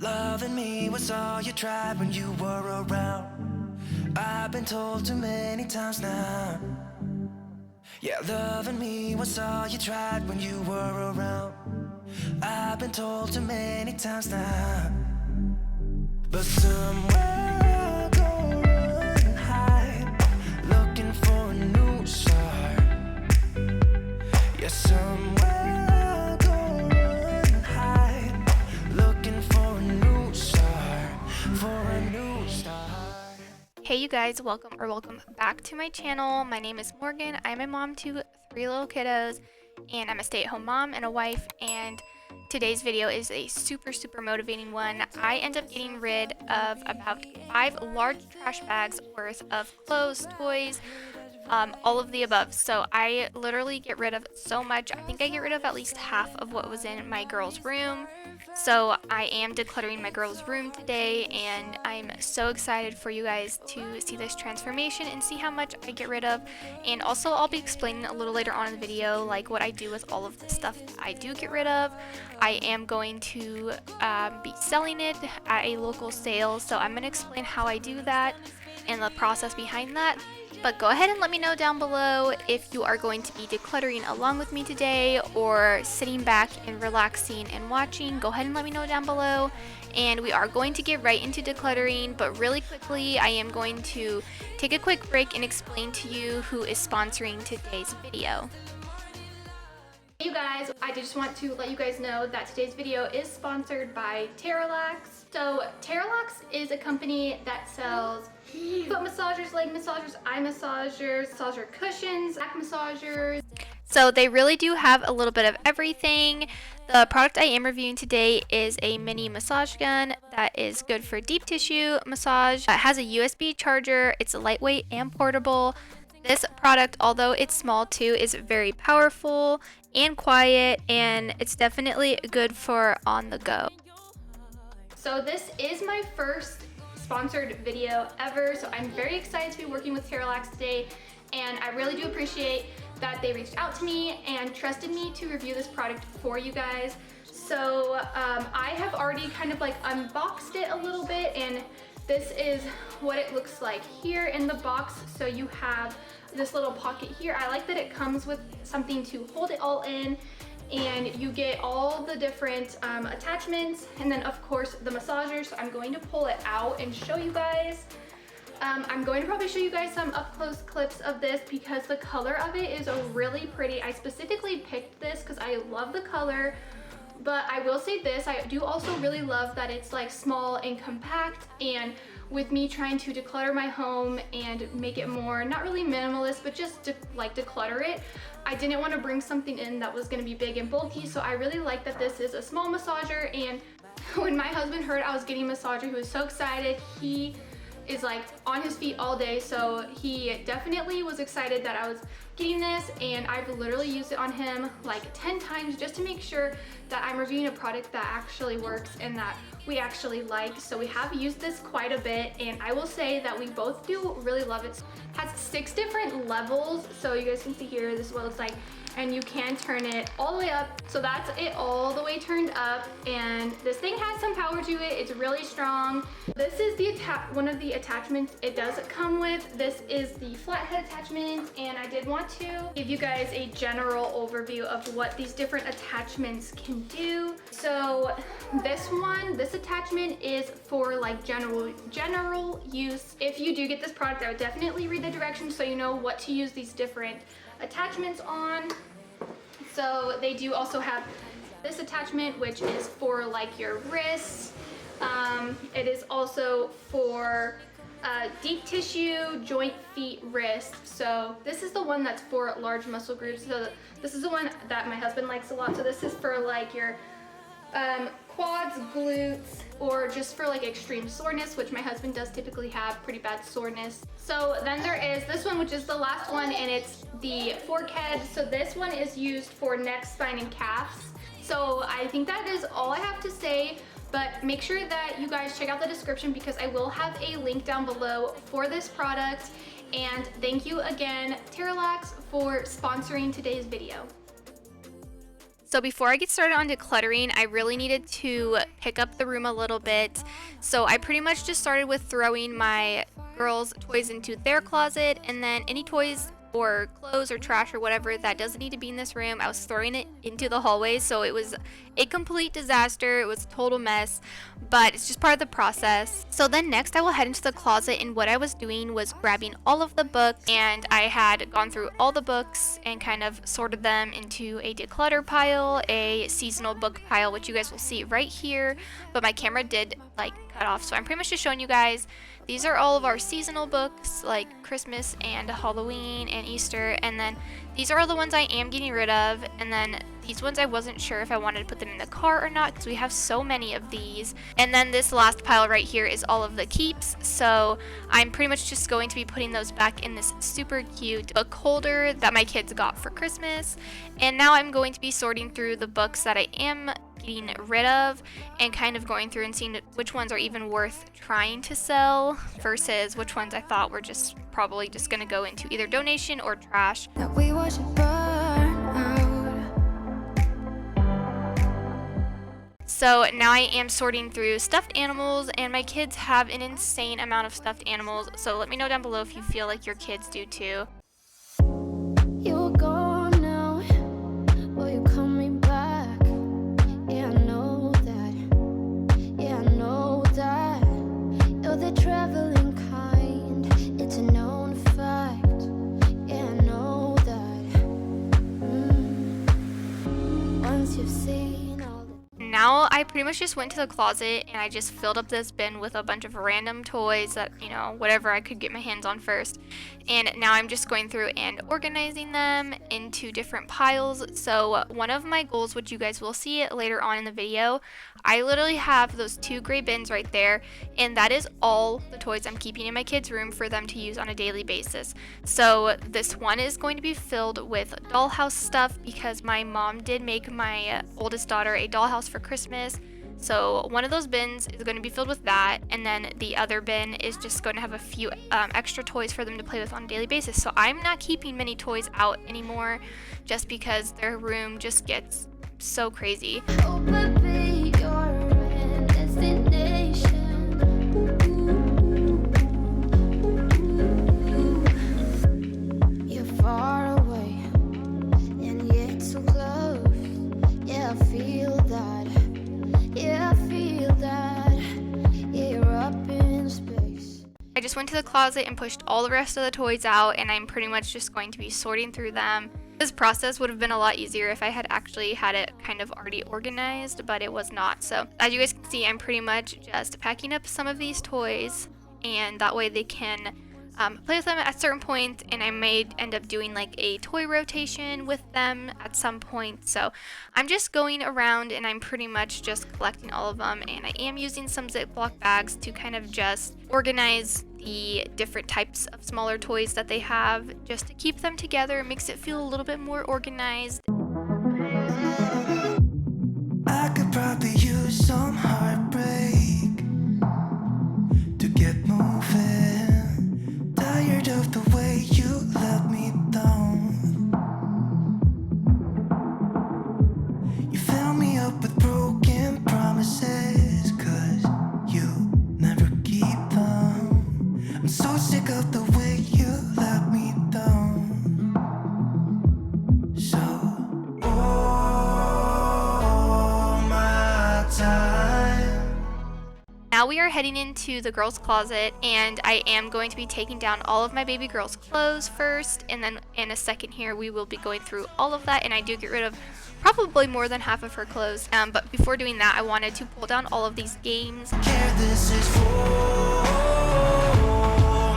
Loving me was all you tried when you were around. I've been told too many times now. Yeah, loving me was all you tried when you were around. I've been told too many times now. But somewhere I go run and hide, looking for a new start. Yeah, somewhere I go run and hide, looking for a new start, for a new start. Hey you guys, welcome back to my channel. My name is Morgan. I'm a mom to 3 little kiddos, and I'm a stay-at-home mom and a wife, and today's video is a super motivating one. I end up getting rid of about 5 large trash bags worth of clothes, toys, all of the above. So I literally get rid of so much. I think I get rid of at least half of what was in my girl's room. So I am decluttering my girl's room today, and I'm so excited for you guys to see this transformation and see how much I get rid of. And also I'll be explaining a little later on in the video like what I do with all of the stuff that I do get rid of. I am going to be selling it at a local sale, so I'm going to explain how I do that and the process behind that. But go ahead and let me know down below if you are going to be decluttering along with me today or sitting back and relaxing and watching. Go ahead and let me know down below. And we are going to get right into decluttering, but really quickly I am going to take a quick break and explain to you who is sponsoring today's video. Hey you guys, I just want to let you guys know that today's video is sponsored by Terelax. So Terelax is a company that sells foot massagers, leg massagers, eye massagers, massager cushions, back massagers. So they really do have a little bit of everything. The product I am reviewing today is a mini massage gun that is good for deep tissue massage. It has a USB charger, it's lightweight and portable. This product, although it's small too, is very powerful and quiet, and it's definitely good for on the go. So this is my first sponsored video ever, so I'm very excited to be working with Terelax today, and I really do appreciate that they reached out to me and trusted me to review this product for you guys. So I have already kind of like unboxed it a little bit, and this is what it looks like here in the box. So you have this little pocket here. I like that it comes with something to hold it all in, and you get all the different attachments, and then of course the massager. So I'm going to pull it out and show you guys. I'm going to probably show you guys some up close clips of this because the color of it is really pretty. I specifically picked this because I love the color, but I will say this, I do also really love that it's like small and compact, and with me trying to declutter my home and make it more, not really minimalist, but just to like declutter it, I didn't want to bring something in that was going to be big and bulky. So I really like that this is a small massager, and when my husband heard I was getting a massager, he was so excited. He is like on his feet all day, so he definitely was excited that I was getting this, and I've literally used it on him like 10 times just to make sure that I'm reviewing a product that actually works and that we actually like. So we have used this quite a bit, and I will say that we both do really love it. It has 6 different levels, so you guys can see here, this is what it looks like, and you can turn it all the way up. So that's it all the way turned up, and this thing has some power to it. It's really strong. This is the one of the attachments it does come with. This is the flathead attachment, and I did want to give you guys a general overview of what these different attachments can do. So this attachment is for like general use. If you do get this product, I would definitely read the directions so you know what to use these different attachments on. So they do also have this attachment, which is for like your wrists. It is also for deep tissue, joint, feet, wrist. So this is the one that's for large muscle groups. So this is the one that my husband likes a lot. So this is for like your quads, glutes, or just for like extreme soreness, which my husband does typically have pretty bad soreness. So then there is this one, which is the last one, and it's the fork head. So this one is used for neck, spine, and calves. So I think that is all I have to say, but make sure that you guys check out the description because I will have a link down below for this product. And thank you again, Terelax, for sponsoring today's video. So before I get started on decluttering, I really needed to pick up the room a little bit. So I pretty much just started with throwing my girls' toys into their closet, and then any toys or clothes or trash or whatever that doesn't need to be in this room, I was throwing it into the hallway. So it was a complete disaster. It was a total mess, but it's just part of the process. So then next I will head into the closet, and what I was doing was grabbing all of the books, and I had gone through all the books and kind of sorted them into a declutter pile, a seasonal book pile, which you guys will see right here, but my camera did like cut off. So I'm pretty much just showing you guys, these are all of our seasonal books like Christmas and Halloween and Easter, and then these are all the ones I am getting rid of, and then these ones I wasn't sure if I wanted to put them in the car or not because we have so many of these. And then this last pile right here is all of the keeps, so I'm pretty much just going to be putting those back in this super cute book holder that my kids got for Christmas. And now I'm going to be sorting through the books that I am getting rid of and kind of going through and seeing which ones are even worth trying to sell versus which ones I thought were just probably just going to go into either donation or trash. That we watch it burn out. So now I am sorting through stuffed animals, and my kids have an insane amount of stuffed animals, so let me know down below if you feel like your kids do too. You're gone now. Will you coming back? Yeah, I know that. Yeah, I know that. You're the traveling kind. It's a known fact. Yeah, I know that. Once you've seen all the Now I pretty much just went to the closet and I just filled up this bin with a bunch of random toys that, you know, whatever I could get my hands on first. And now I'm just going through and organizing them into different piles. So one of my goals, which you guys will see it later on in the video, I literally have those 2 gray bins right there, and that is all the toys I'm keeping in my kids' room for them to use on a daily basis. So this one is going to be filled with dollhouse stuff because my mom did make my oldest daughter a dollhouse for Christmas. So one of those bins is going to be filled with that, and then the other bin is just going to have a few extra toys for them to play with on a daily basis. So I'm not keeping many toys out anymore just because their room just gets so crazy. oh, baby, you're a destination. You're far away, and yet so close. Yeah, I feel that. Yeah, I feel that. Yeah, you're up in space. I just went to the closet and pushed all the rest of the toys out, and I'm pretty much just going to be sorting through them. This process would have been a lot easier if I had actually had it kind of already organized, but it was not. So as you guys can see, I'm pretty much just packing up some of these toys, and that way they can play with them at certain points, and I may end up doing like a toy rotation with them at some point. So I'm just going around and I'm pretty much just collecting all of them, and I am using some Ziploc bags to kind of just organize the different types of smaller toys that they have, just to keep them together. It makes it feel a little bit more organized. I could probably use some heartbreak to get moving. Tired of the way you let me down. You fill me up with broken promises, 'cause you never keep them. I'm so sick of the way you let me down. So, all my time. Now we are heading into the girls' closet, and I am going to be taking down all of my baby girl's clothes first, and then in a second here we will be going through all of that, and I do get rid of probably more than half of her clothes. But before doing that, I wanted to pull down all of these games. Care, this is for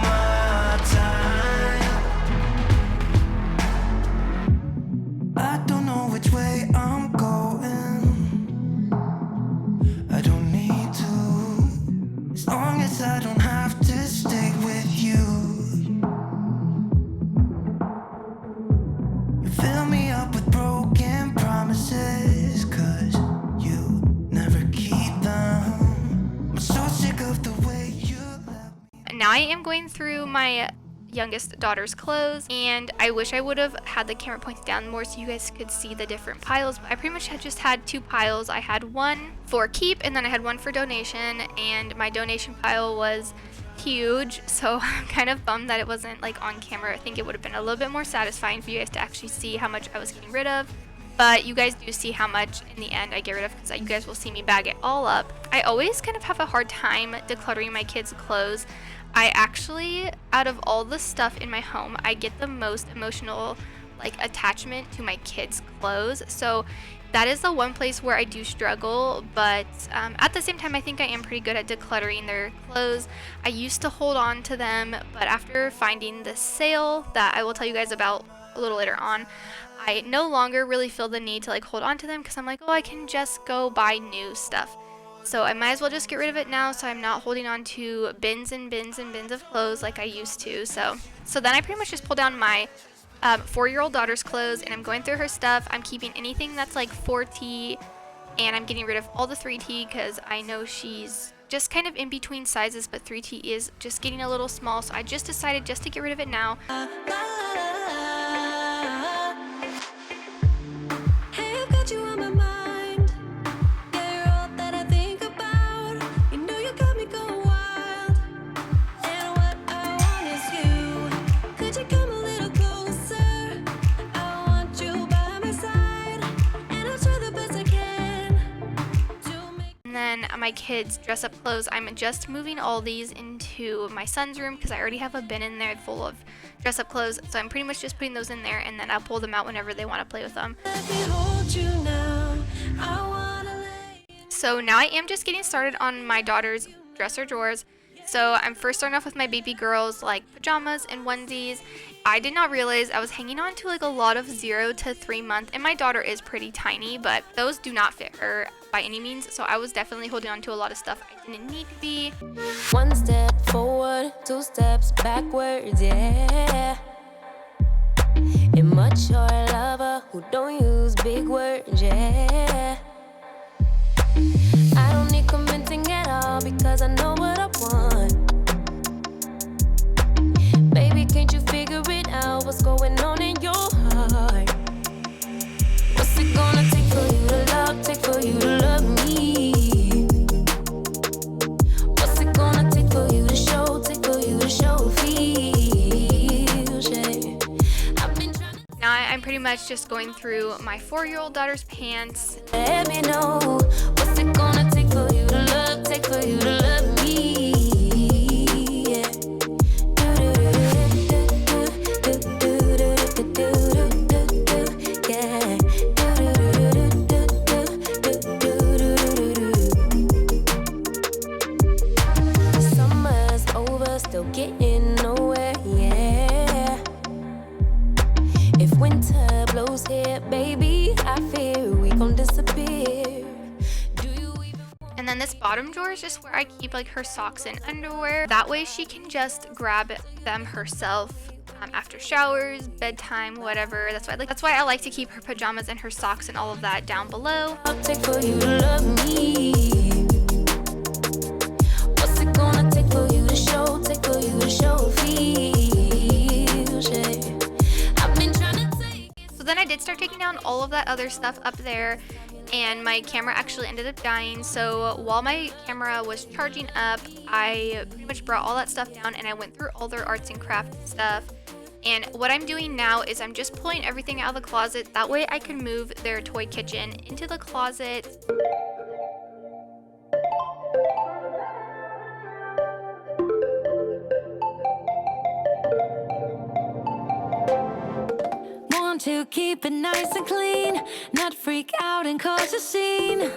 my time. I don't know which way I'm going. I don't need to, as long as I don't have to stay with you. You fill me up with broken promises, 'cause you never keep them. I'm so sick of the way you left me. Now I am going through my youngest daughter's clothes, and I wish I would have had the camera pointed down more so you guys could see the different piles. I pretty much just had 2 piles. I had one for keep and then I had one for donation, and my donation pile was huge, so I'm kind of bummed that it wasn't like on camera. I think it would have been a little bit more satisfying for you guys to actually see how much I was getting rid of. But you guys do see how much in the end I get rid of, because you guys will see me bag it all up. I always kind of have a hard time decluttering my kids' clothes. I actually, out of all the stuff in my home, I get the most emotional attachment to my kids' clothes. So that is the one place where I do struggle, but at the same time, I think I am pretty good at decluttering their clothes. I used to hold on to them, but after finding the sale that I will tell you guys about a little later on, I no longer really feel the need to hold on to them, because I'm like, oh, I can just go buy new stuff. So I might as well just get rid of it now, so I'm not holding on to bins and bins and bins of clothes like I used to. So then I pretty much just pull down my 4-year-old daughter's clothes, and I'm going through her stuff. I'm keeping anything that's 4T, and I'm getting rid of all the 3T because I know she's just kind of in between sizes, but 3T is just getting a little small. So I just decided just to get rid of it now. My kids' dress up clothes, I'm just moving all these into my son's room because I already have a bin in there full of dress up clothes, so I'm pretty much just putting those in there, and then I'll pull them out whenever they want to play with them. So now I am just getting started on my daughter's dresser drawers. So I'm first starting off with my baby girls pajamas and onesies. I did not realize I was hanging on to a lot of 0 to 3 month, and my daughter is pretty tiny, but those do not fit her by any means, so I was definitely holding on to a lot of stuff I didn't need to be. 1 step forward, 2 steps backwards, yeah. Immature lover who don't use big words, yeah. I don't need convincing at all because I know what I want. Baby, can't you figure it out? What's going on in your heart? What's it gonna take for you to love, take for you to love me? What's it gonna take for you to show, take for you to show feels, yeah. Now I'm pretty much just going through my 4-year-old daughter's pants. Let me know, what's it gonna take for you to love, take for you to love me? Yeah. Summer's over, still getting nowhere, yeah. If winter blows here, baby, I fear we gon' disappear. And then this bottom drawer is just where I keep her socks and underwear. That way she can just grab them herself after showers, bedtime, whatever. That's why I like to keep her pajamas and her socks and all of that down below. I'll take for you to love me. What's it gonna take for you to show, take for you to show feels, yeah. I've been trying to take it. So then I did start taking down all of that other stuff up there, and my camera actually ended up dying. So while my camera was charging up, I pretty much brought all that stuff down and I went through all their arts and crafts stuff. And what I'm doing now is I'm just pulling everything out of the closet. That way I can move their toy kitchen into the closet. Want to keep it nice and clean, not freak out and cause a scene.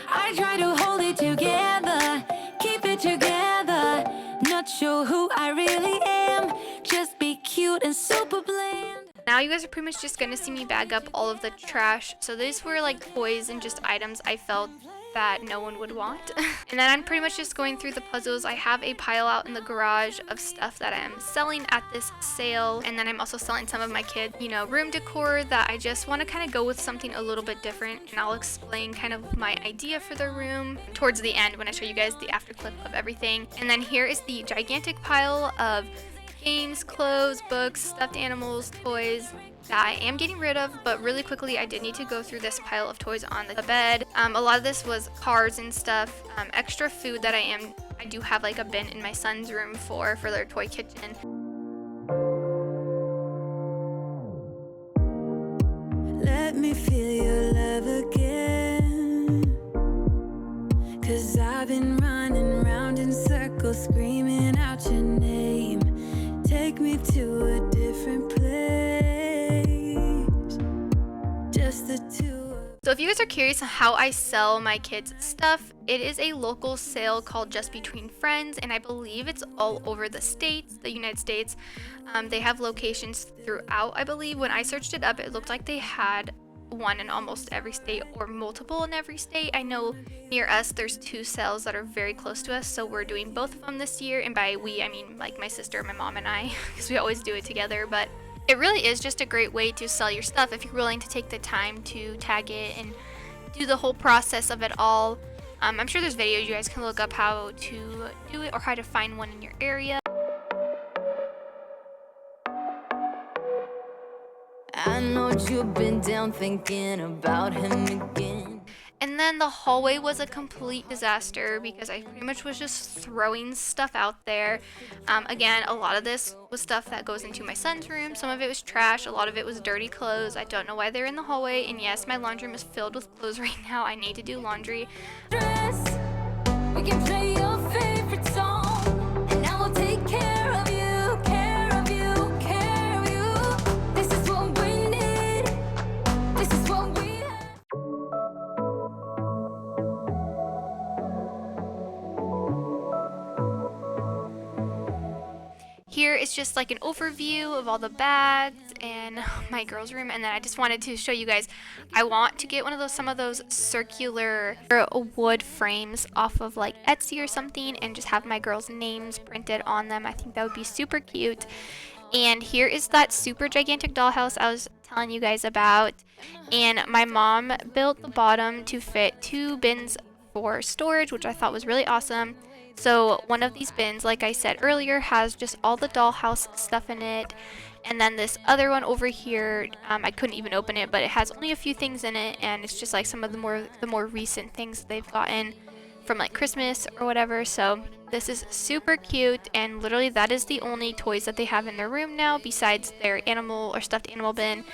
I try to hold it together, keep it together. Not sure who I really am, just be cute and super bland. Now you guys are pretty much just gonna see me bag up all of the trash. So these were toys and just items I felt that no one would want. And then I'm pretty much just going through the puzzles. I have a pile out in the garage of stuff that I'm selling at this sale, and then I'm also selling some of my kids, room decor that I just want to kind of go with something a little bit different, and I'll explain kind of my idea for the room towards the end when I show you guys the after clip of everything. And then here is the gigantic pile of games, clothes, books, stuffed animals, toys that I am getting rid of, but really quickly I did need to go through this pile of toys on the bed. A lot of this was cars and stuff, extra food that I do have like a bin in my son's room for their toy kitchen. Let me feel your love again, 'cause I've been running round in circles screaming out your name. Take me to a different place, just the two. So if you guys are curious on how I sell my kids stuff, it is a local sale called Just Between Friends, and I believe it's all over the states, the United States. They have locations throughout, I believe. When I searched it up, it looked like they had one in almost every state or multiple in every state. I know near us there's 2 sales that are very close to us, so we're doing both of them this year, and by we I mean like my sister, my mom, and I, because we always do it together. But it really is just a great way to sell your stuff if you're willing to take the time to tag it and do the whole process of it all. I'm sure there's videos you guys can look up how to do it or how to find one in your area. I know you've been down thinking about him again. And then the hallway was a complete disaster because I pretty much was just throwing stuff out there. Again, a lot of this was stuff that goes into my son's room. Some of it was trash. A lot of it was dirty clothes. I don't know why they're in the hallway. And yes, my laundry room is filled with clothes right now. I need to do laundry. Dress, we can play your favorite song, and I will take care of you, care of you, care of you. This is what we need. This is what we have. Here is just like an overview of all the bags and my girls' room, and then I just wanted to show you guys, I want to get some of those circular wood frames off of like Etsy or something and just have my girls' names printed on them. I think that would be super cute. And here is that super gigantic dollhouse I was telling you guys about, and my mom built the bottom to fit 2 bins for storage, which I thought was really awesome. So one of these bins, like I said earlier, has just all the dollhouse stuff in it, and then this other one over here, I couldn't even open it, but it has only a few things in it, and it's just like some of the more recent things they've gotten from like Christmas or whatever. So this is super cute, and literally that is the only toys that they have in their room now, besides their animal or stuffed animal bin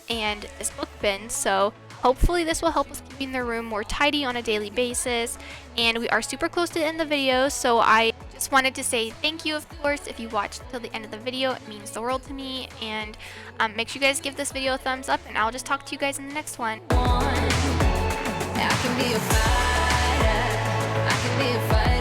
and this book bin. So hopefully this will help us keeping their room more tidy on a daily basis. And we are super close to the end of the video, so I just wanted to say thank you, of course. If you watched till the end of the video, it means the world to me. And make sure you guys give this video a thumbs up, and I'll just talk to you guys in the next one. I can be a fighter. I can be a fighter.